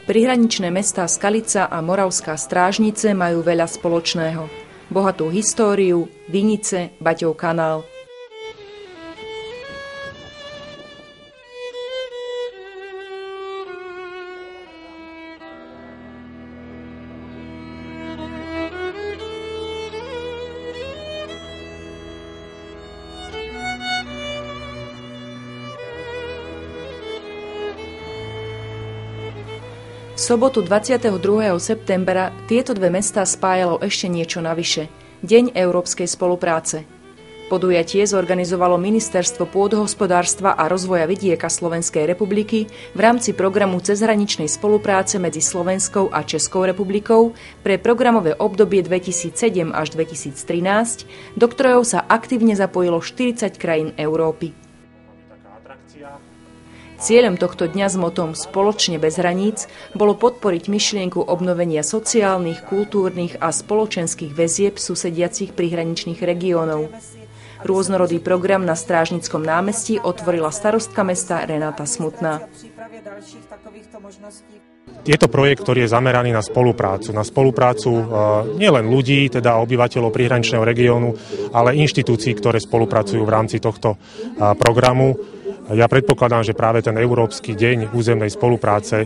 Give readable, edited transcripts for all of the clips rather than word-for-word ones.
Prihraničné mestá Skalica a Moravská Strážnice majú veľa spoločného. Bohatú históriu, vinice, Baťov kanál. V sobotu 22. septembra tieto dve mestá spájalo ešte niečo navyše – Deň európskej spolupráce. Podujatie zorganizovalo Ministerstvo pôdohospodárstva a rozvoja vidieka Slovenskej republiky v rámci programu cezhraničnej spolupráce medzi Slovenskou a Českou republikou pre programové obdobie 2007 až 2013, do ktorého sa aktívne zapojilo 40 krajín Európy. Cieľom tohto dňa s motom Spoločne bez hraníc bolo podporiť myšlienku obnovenia sociálnych, kultúrnych a spoločenských väzieb susediacich prihraničných regiónov. Rôznorodý program na Strážnickom námestí otvorila starostka mesta Renáta Smutná. Je to projekt, ktorý je zameraný na spoluprácu nielen ľudí, teda obyvateľov prihraničného regiónu, ale inštitúcií, ktoré spolupracujú v rámci tohto programu. Ja predpokladám, že práve ten Európsky deň územnej spolupráce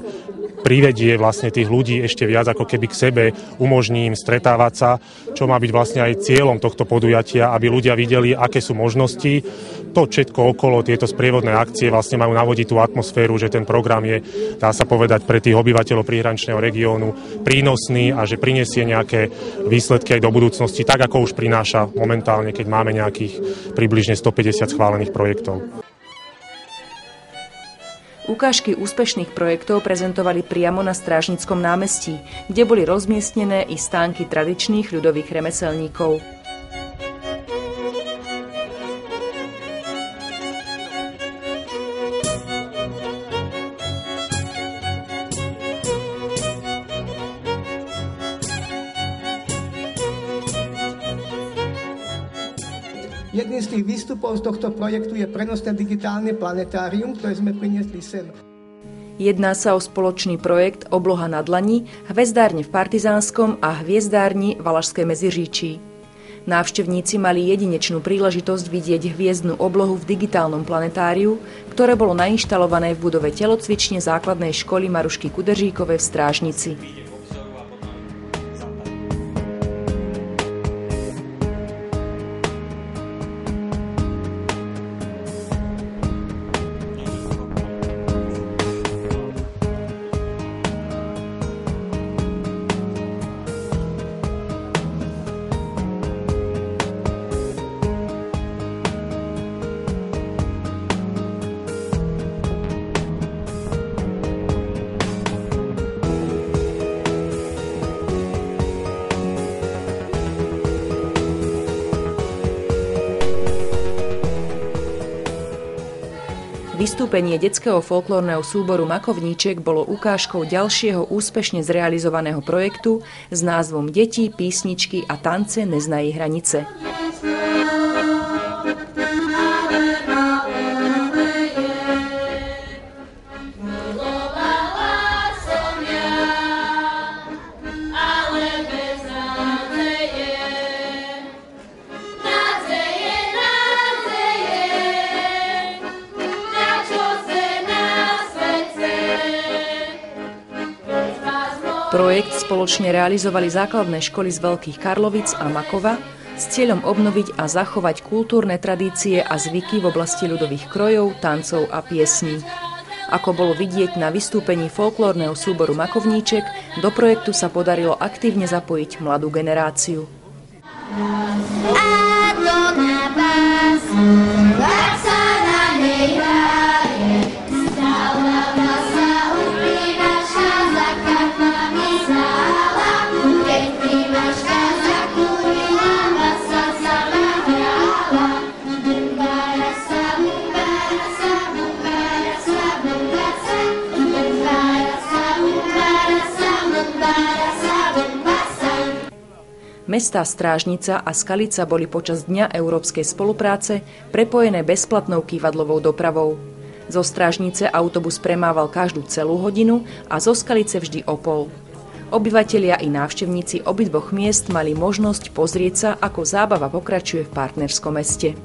privedie vlastne tých ľudí ešte viac ako keby k sebe, umožní im stretávať sa, čo má byť vlastne aj cieľom tohto podujatia, aby ľudia videli, aké sú možnosti. To všetko okolo, tieto sprievodné akcie vlastne majú navodiť tú atmosféru, že ten program je, dá sa povedať, pre tých obyvateľov prihraničného regiónu prínosný a že prinesie nejaké výsledky aj do budúcnosti, tak ako už prináša momentálne, keď máme nejakých približne 150 schválených projektov. Ukážky úspešných projektov prezentovali priamo na Strážnickom námestí, kde boli rozmiestnené i stánky tradičných ľudových remeselníkov. Jedným z tých výstupov z tohto projektu je prenosné digitálne planetárium, ktoré sme priniesli sem. Jedná sa o spoločný projekt Obloha na dlani, hvezdárne v Partizánskom a hviezdárni Valašskej Meziříčí. Návštevníci mali jedinečnú príležitosť vidieť hviezdnu oblohu v digitálnom planetáriu, ktoré bolo nainštalované v budove telocvične základnej školy Marušky Kudeříkovej v Strážnici. Vystúpenie detského folklórneho súboru Makovníček bolo ukážkou ďalšieho úspešne zrealizovaného projektu s názvom Deti, písničky a tance neznají hranice. Projekt spoločne realizovali základné školy z Veľkých Karlovic a Makova s cieľom obnoviť a zachovať kultúrne tradície a zvyky v oblasti ľudových krojov, tancov a piesní. Ako bolo vidieť na vystúpení folklórneho súboru Makovníček, do projektu sa podarilo aktívne zapojiť mladú generáciu. Mestá Strážnica a Skalica boli počas Dňa európskej spolupráce prepojené bezplatnou kývadlovou dopravou. Zo Strážnice autobus premával každú celú hodinu a zo Skalice vždy o pol. Obyvatelia i návštevníci obidvoch miest mali možnosť pozrieť sa, ako zábava pokračuje v partnerskom meste.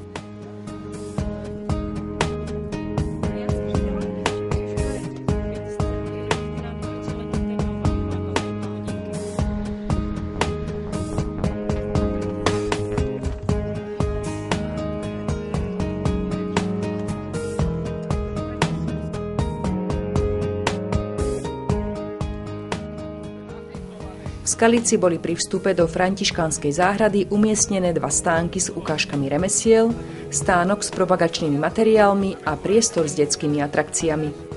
V Skalici boli pri vstupe do františkánskej záhrady umiestnené 2 stánky s ukážkami remesiel, stánok s propagačnými materiálmi a priestor s detskými atrakciami.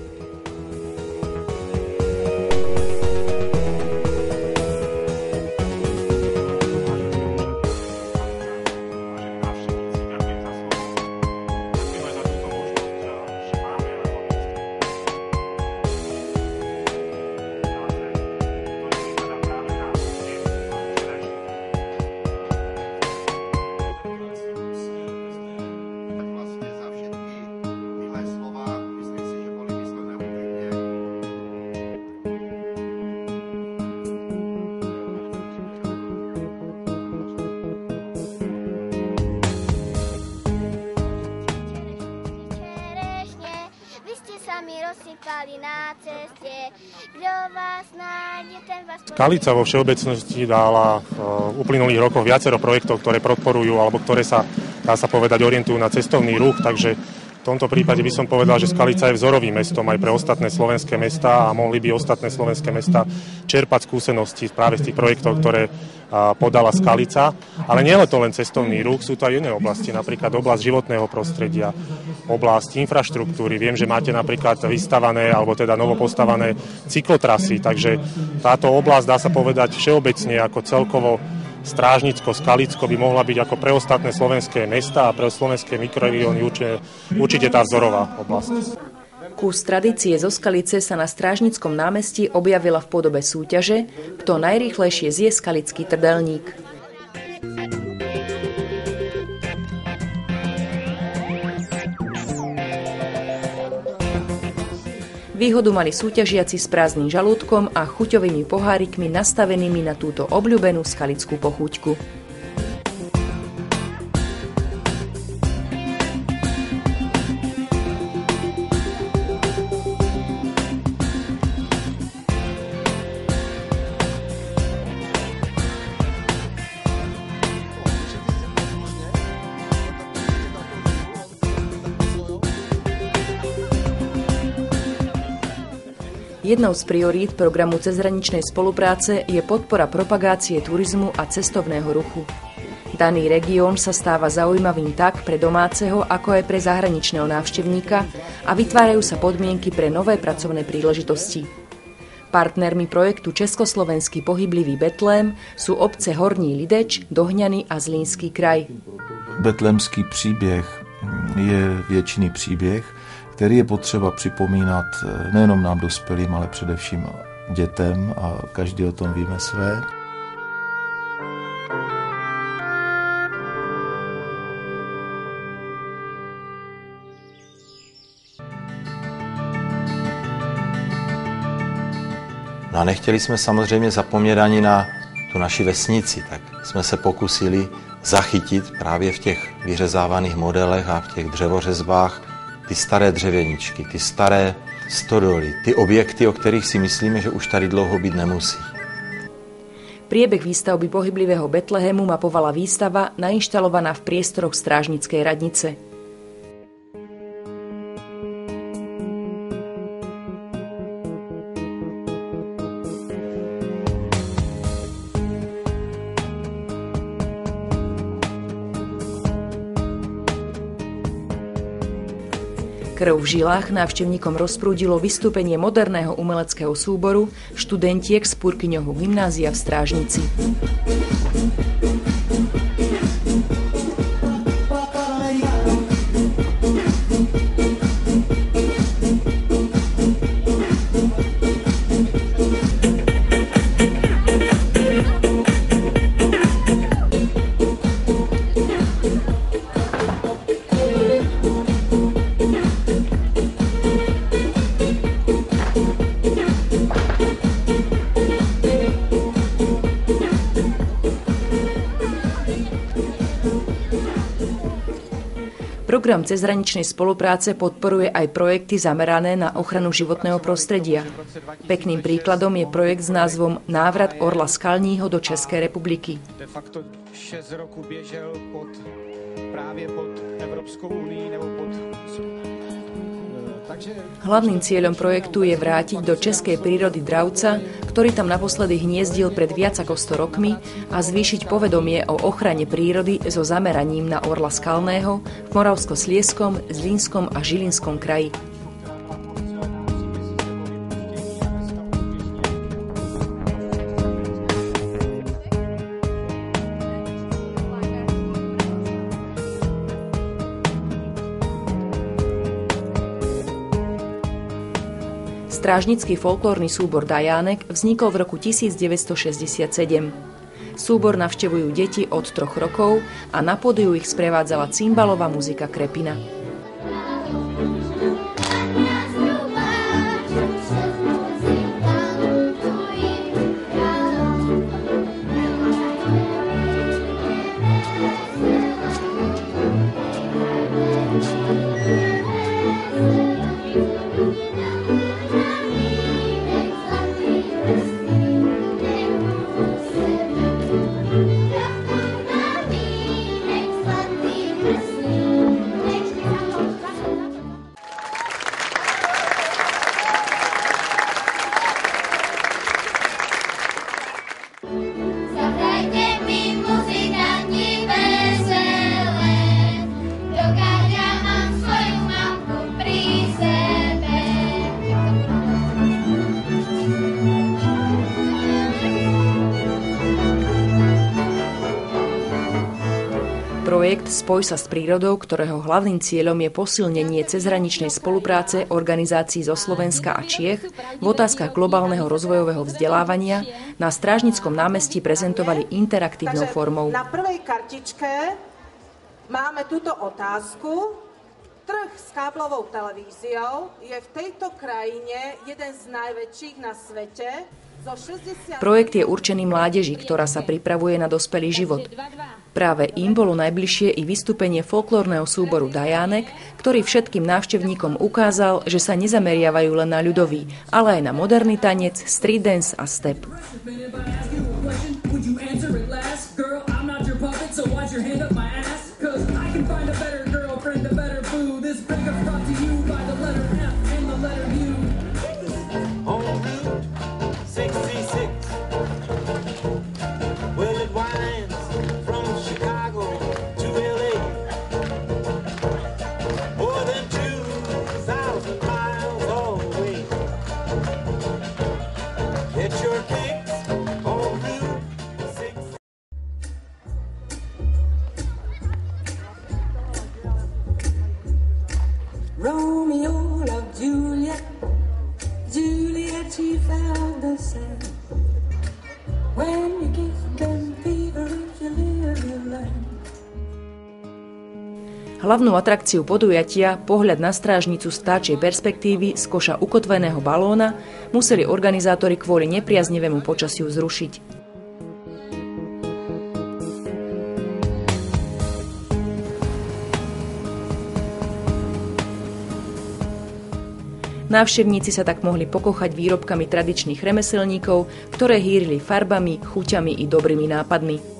Skalica vo všeobecnosti dala v uplynulých rokoch viacero projektov, ktoré podporujú alebo ktoré sa, dá sa povedať, orientujú na cestovný ruch, takže v tomto prípade by som povedal, že Skalica je vzorovým mestom aj pre ostatné slovenské mestá a mohli by ostatné slovenské mestá čerpať skúsenosti práve z tých projektov, ktoré podala Skalica. Ale nie je to len cestovný ruch, sú to aj iné oblasti, napríklad oblasť životného prostredia, oblasť infraštruktúry. Viem, že máte napríklad vystavané alebo teda novopostavané cyklotrasy, takže táto oblasť, dá sa povedať, všeobecne ako celkovo Strážnicko-Skalicko by mohla byť ako pre ostatné slovenské mestá a pre slovenské mikroregióny určite tá vzorová oblasť. Kus tradície zo Skalice sa na Strážnickom námestí objavila v podobe súťaže, kto najrýchlejšie zje skalický trdelník. Výhodu mali súťažiaci s prázdnym žalúdkom a chuťovými pohárikmi nastavenými na túto obľúbenú skalickú pochúťku. Jednou z priorít programu cezhraničnej spolupráce je podpora propagácie turizmu a cestovného ruchu. Daný región sa stáva zaujímavým tak pre domáceho, ako aj pre zahraničného návštevníka a vytvárajú sa podmienky pre nové pracovné príležitosti. Partnermi projektu Československý pohyblivý Betlém sú obce Horní Lideč, Dohňany a Zlínský kraj. Betlémský příběh je věčný příběh, který je potřeba připomínat nejenom nám dospělým, ale především dětem a každý o tom víme své. No a nechtěli jsme samozřejmě zapomnět ani na tu naši vesnici, tak jsme se pokusili zachytit právě v těch vyřezávaných modelech a v těch dřevořezbách ty staré dřevěničky, ty staré stodoly, ty objekty, o kterých si myslíme, že už tady dlouho být nemusí. Priebeh výstavby pohyblivého Betlehemu mapovala výstava nainštalovaná v priestoroch Strážnickej radnice. Krv v žilách návštevníkom rozprúdilo vystúpenie moderného umeleckého súboru študentiek z Purkyňovho gymnázia v Strážnici. Program cezhraničnej spolupráce podporuje aj projekty zamerané na ochranu životného prostredia. Pekným príkladom je projekt s názvom Návrat orla skalního do Českej republiky. De facto 6 rokov biežel práve pod Európskou únií nebo pod... Hlavným cieľom projektu je vrátiť do českej prírody dravca, ktorý tam naposledy hniezdil pred viac ako 100 rokmi, a zvýšiť povedomie o ochrane prírody so zameraním na orla skalného v Moravsko-Sliezskom, Zlínskom a Žilinskom kraji. Strážnický folklórny súbor Dajánek vznikol v roku 1967. Súbor navštevujú deti od 3 rokov a na pódiu ich sprevádzala cymbalová muzika Krepina. Projekt Spoj sa s prírodou, ktorého hlavným cieľom je posilnenie cezhraničnej spolupráce organizácií zo Slovenska a Čiech v otázkach globálneho rozvojového vzdelávania, na Strážnickom námestí prezentovali interaktívnou formou. Na prvej kartičke máme túto otázku. Trh s káblovou televíziou je v tejto krajine jeden z najväčších na svete. Projekt je určený mládeži, ktorá sa pripravuje na dospelý život. Práve im bolo najbližšie i vystúpenie folklórneho súboru Dajánek, ktorý všetkým návštevníkom ukázal, že sa nezameriavajú len na ľudový, ale aj na moderný tanec, street dance a step. Romeo loved Juliet, Juliet she felt the same. When you kiss them feverish, you live your life. Hlavnú atrakciu podujatia, pohľad na strážnicu z vtáčej perspektívy z koša ukotveného balóna, museli organizátori kvôli nepriaznivému počasiu zrušiť. Návštevníci sa tak mohli pokochať výrobkami tradičných remeselníkov, ktoré hýrili farbami, chuťami i dobrými nápadmi.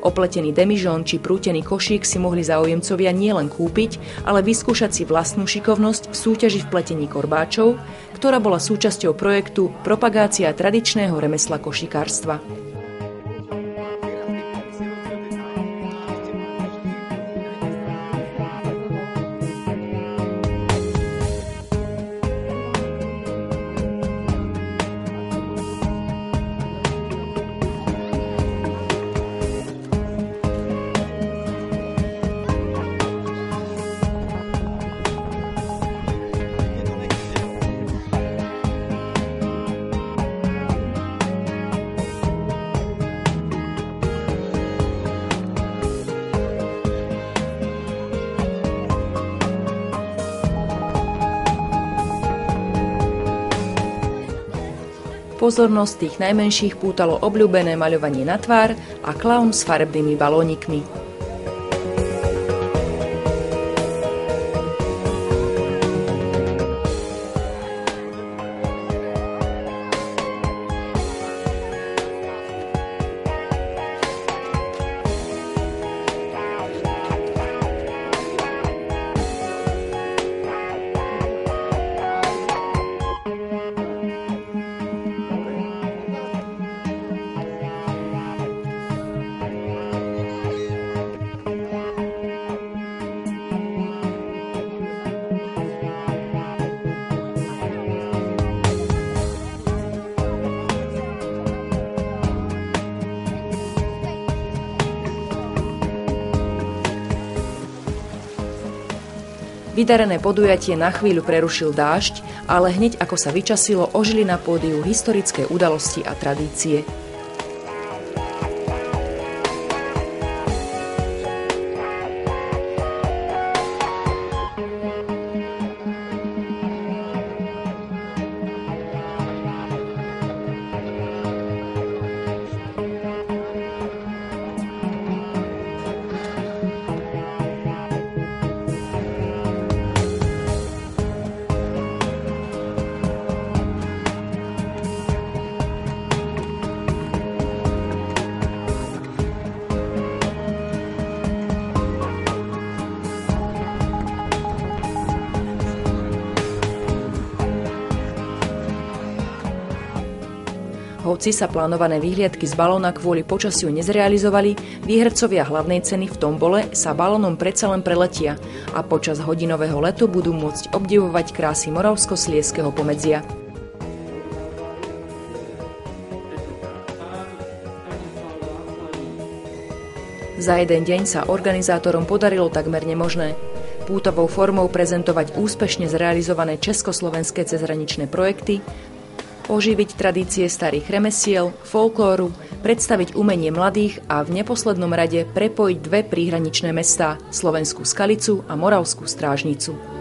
Opletený demižón či prútený košík si mohli záujemcovia nielen kúpiť, ale vyskúšať si vlastnú šikovnosť v súťaži v pletení korbáčov, ktorá bola súčasťou projektu Propagácia tradičného remesla košikárstva. Pozornosť tých najmenších pútalo obľúbené maľovanie na tvár a klaun s farebnými balónikmi. Vydarené podujatie na chvíľu prerušil dážď, ale hneď ako sa vyčasilo, ožili na pódiu historické udalosti a tradície. Hoci sa plánované výhliadky z balóna kvôli počasiu nezrealizovali, výhercovia hlavnej ceny v tombole sa balónom predsa len preletia a počas hodinového letu budú môcť obdivovať krásy moravsko-sliezského pomedzia. Za jeden deň sa organizátorom podarilo takmer nemožné. Pútovou formou prezentovať úspešne zrealizované československé cezhraničné projekty, oživiť tradície starých remesiel, folklóru, predstaviť umenie mladých a v neposlednom rade prepojiť dve príhraničné mestá, Slovenskú Skalicu a Moravskú Strážnicu.